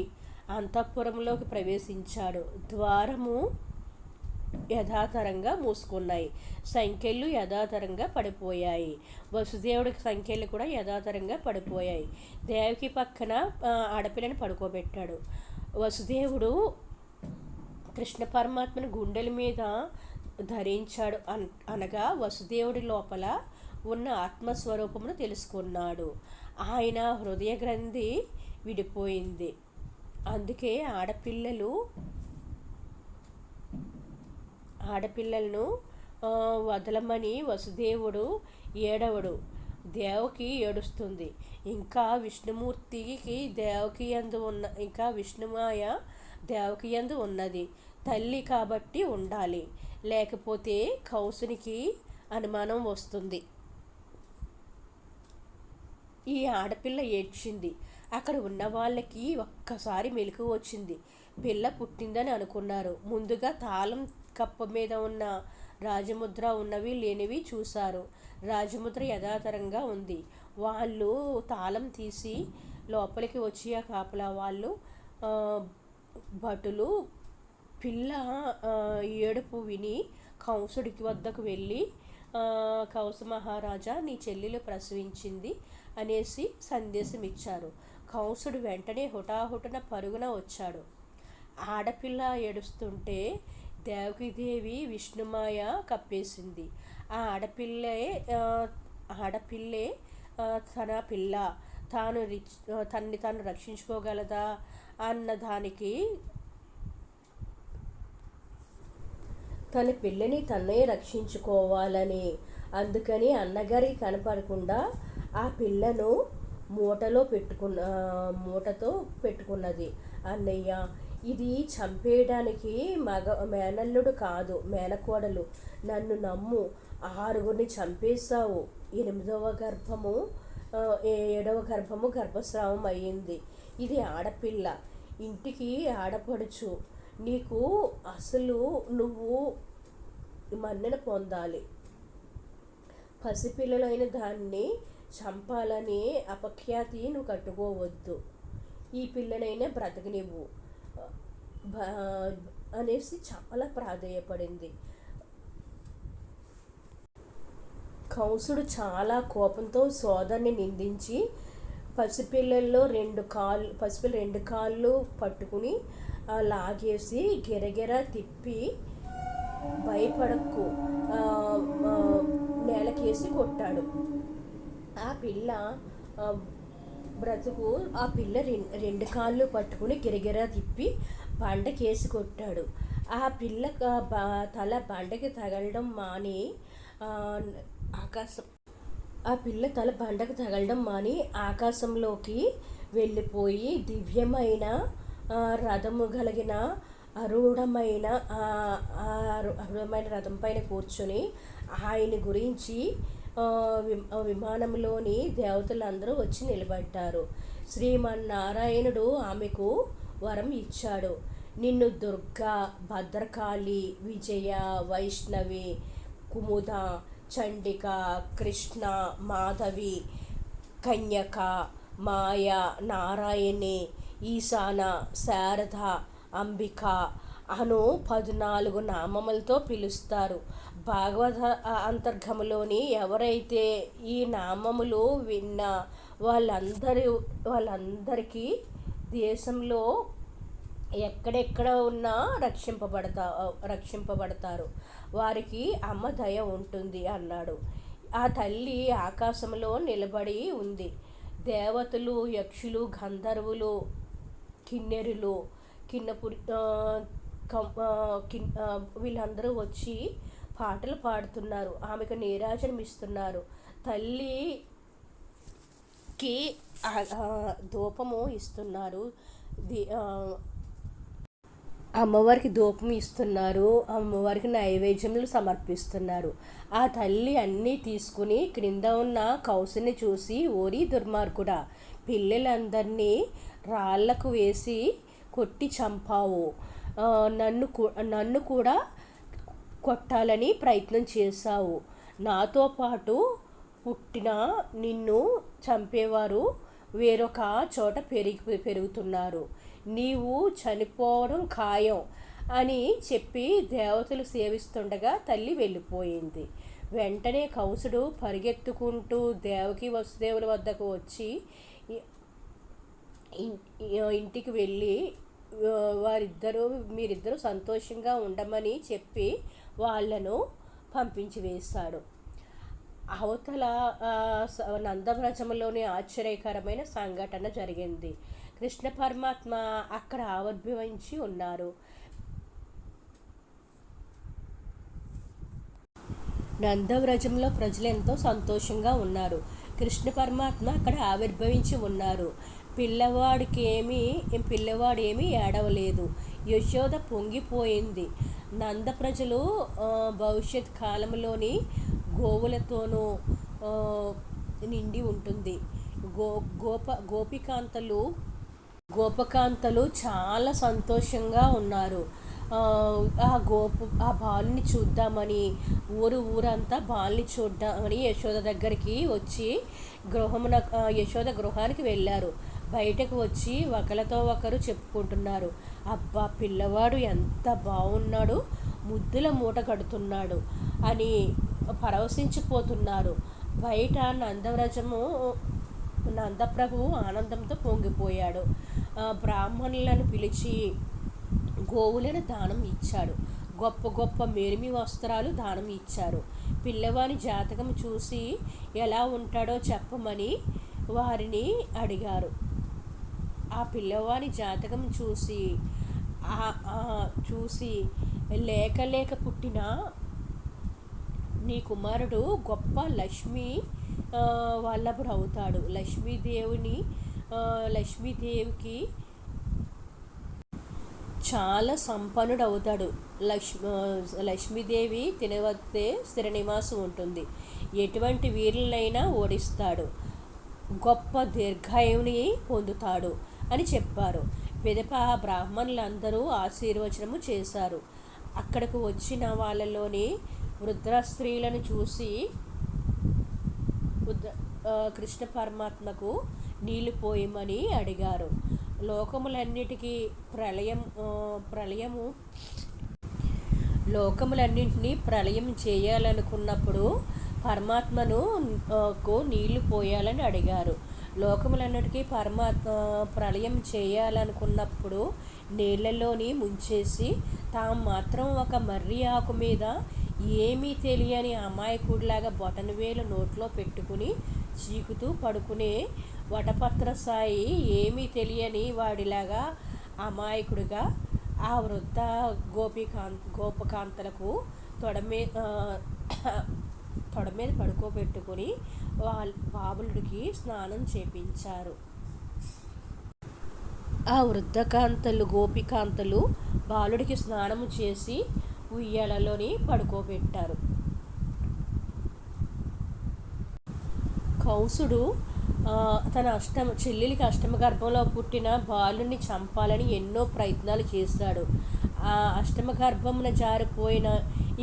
అంతఃపురంలోకి ప్రవేశించాడు. ద్వారము యథాతరంగా మూసుకున్నాయి, సంఖ్యలు యథాతరంగా పడిపోయాయి. వసుదేవుడికి సంఖ్యలు కూడా యథాతరంగా పడిపోయాయి. దేవకి పక్కన ఆడపిల్లని పడుకోబెట్టాడు. వసుదేవుడు కృష్ణ పరమాత్మను గుండెల మీద ధరించాడు. అనగా వసుదేవుడి లోపల ఉన్న ఆత్మస్వరూపమును తెలుసుకున్నాడు. ఆయన హృదయ గ్రంథి విడిపోయింది. అందుకే ఆడపిల్లలను వదలమని వసుదేవుడు ఏడవడు. దేవకి ఏడుస్తుంది. ఇంకా విష్ణుమూర్తికి దేవకి యందు ఇంకా విష్ణుమాయ దేవకి యందు ఉన్నది. తల్లి కాబట్టి ఉండాలి, లేకపోతే కౌసునికి అనుమానం వస్తుంది. ఈ ఆడపిల్ల ఏడ్చింది. అక్కడ ఉన్న వాళ్ళకి ఒక్కసారి మెలకు వచ్చింది. పిల్ల పుట్టిందని అనుకున్నారు. ముందుగా తాళం కప్ప మీద ఉన్న రాజముద్ర ఉన్నవి లేనివి చూశారు. రాజముద్ర యథాతరంగా ఉంది. వాళ్ళు తాళం తీసి లోపలికి వచ్చి ఆ కాపలా వాళ్ళు భటులు పిల్ల ఏడుపు విని కంసుడికి వద్దకు వెళ్ళి, కంస మహారాజా, నీ చెల్లెలు ప్రసవించింది అనేసి సందేశం ఇచ్చారు. కంసుడు వెంటనే హుటాహుటిన పరుగున వచ్చాడు. ఆడపిల్ల ఏడుస్తుంటే దేవకీదేవి విష్ణుమాయ కప్పేసింది. ఆ ఆడపిల్లే తన పిల్ల తన్ని తాను రక్షించుకోగలదా అన్నదానికి తన పిల్లని తన్నే రక్షించుకోవాలని, అందుకని అన్నగారికి కనపడకుండా ఆ పిల్లను మూటతో పెట్టుకున్నది. అన్నయ్య, ఇది చంపేయడానికి మేనల్లుడు కాదు, మేనకోడలు. నన్ను నమ్ము. 6 చంపేశావు. 7వ గర్భము గర్భస్రావం అయ్యింది. ఇది ఆడపిల్ల, ఇంటికి ఆడపడుచు. నీకు అసలు నువ్వు మన్నన పొందాలి. పసిపిల్లలైన దాన్ని చంపాలని అపఖ్యాతి నువ్వు కట్టుకోవద్దు. ఈ పిల్లనైనా బ్రతకనివ్వు అనేసి చాలా ప్రాధేయపడింది. కంసుడు చాలా కోపంతో సోదరుని నిందించి పసిపిల్ల 2 కాళ్ళు పట్టుకుని లాగేసి గిరగిర తిప్పి భయపడకు నేలకేసి కొట్టాడు. ఆ పిల్ల ఆ పిల్ల 2 కాళ్ళు పట్టుకుని గిరగిర తిప్పి బండకేసి కొట్టాడు. ఆ పిల్ల తల బండకి తగలడం మాని ఆకాశంలోకి వెళ్ళిపోయి దివ్యమైన రథము కలిగిన అరూఢమైన రథం పైన కూర్చొని ఆయన గురించి విమానంలోని దేవతలందరూ వచ్చి నిలబడ్డారు. శ్రీమన్నారాయణుడు ఆమెకు వరం ఇచ్చాడు. నిన్ను దుర్గా, భద్రకాళి, విజయ, వైష్ణవి, కుముద, చండిక, కృష్ణ, మాధవి, కన్యక, మాయ, నారాయణి, ఈశాన, శారద, అంబిక అను 14 నామములతో పిలుస్తారు. భాగవత అంతర్గములోని ఎవరైతే ఈ నామములు విన్నా వాళ్ళందరికీ దేశంలో ఎక్కడెక్కడ ఉన్నా రక్షింపబడతారు. వారికి అమ్మ దయ ఉంటుంది అన్నాడు. ఆ తల్లి ఆకాశంలో నిలబడి ఉంది. దేవతలు, యక్షులు, గంధర్వులు, కిన్నెరులు, వీళ్ళందరూ వచ్చి పాటలు పాడుతున్నారు. ఆమెకు నీరాజనం ఇస్తున్నారు. తల్లికి ధూపము ఇస్తున్నారు. అమ్మవారికి ధూపం ఇస్తున్నారు, అమ్మవారికి నైవేద్యములు సమర్పిస్తున్నారు. ఆ తల్లి అన్నీ తీసుకుని క్రింద ఉన్న కౌసుని చూసి, ఓరి దుర్మార్గుడా, పిల్లలందరినీ రాళ్లకు వేసి కొట్టి చంపావు, నన్ను కూడా కొట్టాలని ప్రయత్నం చేశావు. నాతో పాటు పుట్టిన నిన్ను చంపేవారు వేరొక చోట పెరుగుతున్నారు. నీవు చనిపోవడం ఖాయం అని చెప్పి దేవతలు సేవిస్తుండగా తల్లి వెళ్ళిపోయింది. వెంటనే కౌసుడు పరిగెత్తుకుంటూ దేవకి వసుదేవుల వద్దకు వచ్చి ఇంటికి వెళ్ళి మీరిద్దరూ సంతోషంగా ఉండమని చెప్పి వాళ్ళను పంపించి వేశాడు. అవతల నందవ్రజములోని ఆశ్చర్యకరమైన సంఘటన జరిగింది. కృష్ణ పరమాత్మ అక్కడ ఆవిర్భవించి ఉన్నారు. నందవ్రజంలో ప్రజలు ఎంతో సంతోషంగా ఉన్నారు. కృష్ణ పరమాత్మ అక్కడ ఆవిర్భవించి ఉన్నారు. పిల్లవాడు ఏమీ ఏడవలేదు. యశోద పొంగిపోయింది. నంద ప్రజలు భవిష్యత్ కాలంలోని గోవులతోనూ నిండి ఉంటుంది. గోపకాంతలు చాలా సంతోషంగా ఉన్నారు. ఆ బాలుని చూద్దామని ఊరంతా బాలుని చూద్దామని యశోద దగ్గరికి వచ్చి యశోద గృహానికి వెళ్ళారు. బయటకు వచ్చి ఒకరితో ఒకరు చెప్పుకుంటున్నారు, అబ్బా పిల్లవాడు ఎంత బాగున్నాడు, ముద్దుల మూట కడుతున్నాడు అని పరవశించిపోతున్నారు. బయట నందప్రభువు ఆనందంతో పొంగిపోయాడు. బ్రాహ్మణులను పిలిచి గోవులను దానం ఇచ్చాడు. గొప్ప గొప్ప మేలిమి వస్త్రాలు దానం ఇచ్చారు. పిల్లవాని జాతకం చూసి ఎలా ఉంటాడో చెప్పమని వారిని అడిగారు. ఆ పిల్లవాని జాతకం చూసి లేక పుట్టిన నీ కుమారుడు గొప్ప లక్ష్మీ వల్లభుడు అవుతాడు. లక్ష్మీదేవికి చాలా సంపన్నుడు అవుతాడు. లక్ష్మీదేవి తినవద్దే స్థిర నివాసం ఉంటుంది. ఎటువంటి వీరులైనా ఓడిస్తాడు. గొప్ప దీర్ఘాయువుని పొందుతాడు అని చెప్పారు. పిదప బ్రాహ్మణులందరూ ఆశీర్వచనము చేశారు. అక్కడకు వచ్చిన వాళ్ళలోని వృద్ధ స్త్రీలను చూసి కృష్ణ పరమాత్మకు నీళ్లు పోయమని అడిగారు. లోకములన్నింటినీ ప్రళయం చేయాలనుకున్నప్పుడు పరమాత్మను నీళ్లు పోయాలని అడిగారు. లోకములన్నిటికీ ప్రళయం చేయాలనుకున్నప్పుడు నీళ్లలోని ముంచేసి తాము మాత్రం ఒక మర్రి ఆకు మీద ఏమీ తెలియని అమాయకుడిలాగా బొటనవేలు నోట్లో పెట్టుకుని చీకుతూ పడుకునే వటపత్రసాయి ఏమీ తెలియని వాడిలాగా అమాయకుడిగా ఆ వృద్ధ గోపకాంతలకు తొడ మీద పడుకోబెట్టుకుని బాలుడికి స్నానం చేపించారు. ఆ గోపికాంతలు బాలుడికి స్నానము చేసి ఉయ్యాలలోని పడుకోబెట్టారు. కౌసుడు తన చెల్లెలికి అష్టమ గర్భంలో పుట్టిన బాలుని చంపాలని ఎన్నో ప్రయత్నాలు చేశాడు. ఆ అష్టమ గర్భమున జారిపోయిన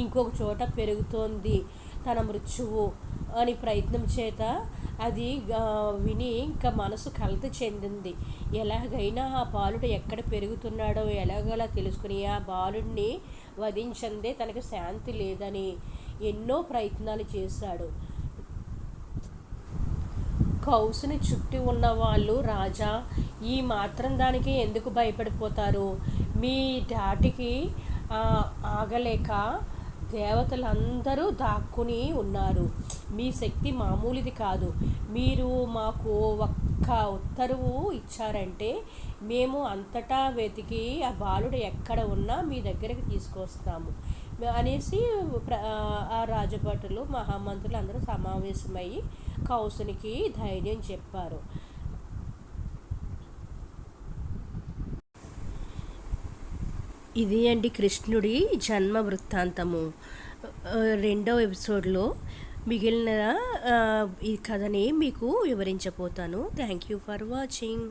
ఇంకొక చోట పెరుగుతోంది తన మృత్యువు అని ప్రయత్నం చేత అది విని ఇంకా మనసు కలత చెందింది. ఎలాగైనా ఆ బాలుడు ఎక్కడ పెరుగుతున్నాడో ఎలాగలా తెలుసుకుని ఆ బాలుడిని వధించందే తనకు శాంతి లేదని ఎన్నో ప్రయత్నాలు చేశాడు. కౌసుని చుట్టి ఉన్న వాళ్ళు, రాజా ఈ మాత్రం దానికి ఎందుకు భయపడిపోతారు? మీ ధాటికి ఆగలేక దేవతలందరూ దాక్కుని ఉన్నారు. మీ శక్తి మామూలుది కాదు. మీరు మాకు ఒక్క ఉత్తర్వు ఇచ్చారంటే మేము అంతటా వెతికి ఆ బాలుడు ఎక్కడ ఉన్నా మీ దగ్గరికి తీసుకొస్తాము అనేసి ఆ రాజభటులు మహామంత్రులు అందరూ సమావేశమయ్యి కౌసునికి ధైర్యం చెప్పారు. ఇది అండి కృష్ణుడి జన్మ వృత్తాంతము. రెండవ ఎపిసోడ్లో మిగిలిన ఈ కథని మీకు వివరించబోతాను. Thank you for watching.